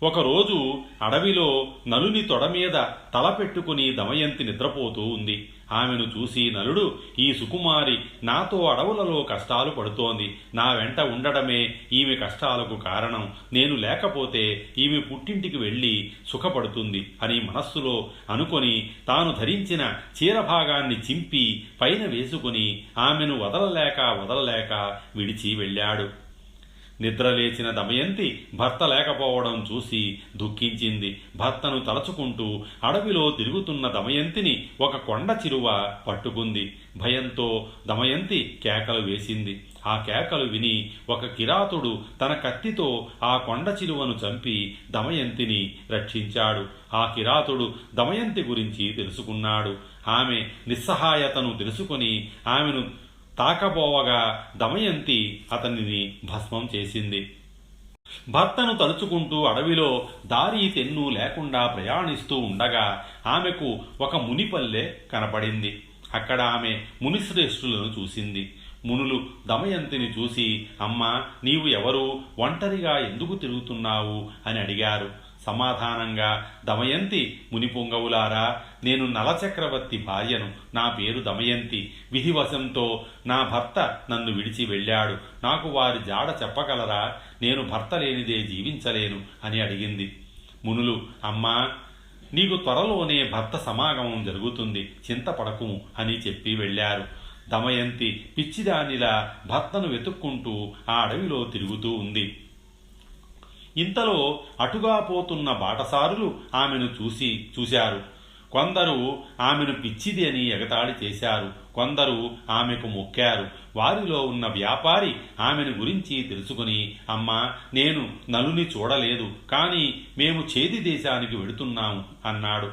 ఒకరోజు అడవిలో నలుని తొడ మీద తల పెట్టుకుని దమయంతి నిద్రపోతూ ఉంది. ఆమెను చూసి నలుడు, ఈ సుకుమారి నాతో అడవులలో కష్టాలు పడుతోంది. నా వెంట ఉండడమే ఈమె కష్టాలకు కారణం. నేను లేకపోతే ఈమె పుట్టింటికి వెళ్ళి సుఖపడుతుంది అని మనస్సులో అనుకొని తాను ధరించిన చీరభాగాన్ని చింపి పైన వేసుకుని ఆమెను వదలలేక విడిచి వెళ్ళాడు. నిద్రలేచిన దమయంతి భర్త లేకపోవడం చూసి దుఃఖించింది. భర్తను తలచుకుంటూ అడవిలో తిరుగుతున్న దమయంతిని ఒక కొండ చిరువ పట్టుకుంది. భయంతో దమయంతి కేకలు వేసింది. ఆ కేకలు విని ఒక కిరాతుడు తన కత్తితో ఆ కొండ చిరువను చంపి దమయంతిని రక్షించాడు. ఆ కిరాతుడు దమయంతి గురించి తెలుసుకున్నాడు. ఆమె నిస్సహాయతను తెలుసుకుని ఆమెను తాకబోవగా దమయంతి అతనిని భస్మం చేసింది. భర్తను తలుచుకుంటూ అడవిలో దారి తెన్ను లేకుండా ప్రయాణిస్తూ ఉండగా ఆమెకు ఒక మునిపల్లె కనపడింది. అక్కడ ఆమె మునిశ్రేష్ఠులను చూసింది. మునులు దమయంతిని చూసి, అమ్మా, నీవు ఎవరు? ఒంటరిగా ఎందుకు తిరుగుతున్నావు అని అడిగారు. సమాధానంగా దమయంతి, మునిపుంగవులారా, నేను నలచక్రవర్తి భార్యను. నా పేరు దమయంతి. విధివశంతో నా భర్త నన్ను విడిచి వెళ్ళాడు. నాకు వారి జాడ చెప్పగలరా? నేను భర్త లేనిదే జీవించలేను అని అడిగింది. మునులు, అమ్మా, నీకు త్వరలోనే భర్త సమాగమం జరుగుతుంది, చింతపడకుము అని చెప్పి వెళ్ళారు. దమయంతి పిచ్చిదానిలా భర్తను వెతుక్కుంటూ ఆ అడవిలో తిరుగుతూ ఉంది. ఇంతలో అటుగా పోతున్న బాటసారులు ఆమెను చూశారు. కొందరు ఆమెను పిచ్చిది అని ఎగతాళి చేశారు. కొందరు ఆమెకు మొక్కారు. వారిలో ఉన్న వ్యాపారి ఆమెను గురించి తెలుసుకుని, అమ్మా, నేను నలుని చూడలేదు, కానీ మేము చేది దేశానికి వెడుతున్నాము అన్నాడు.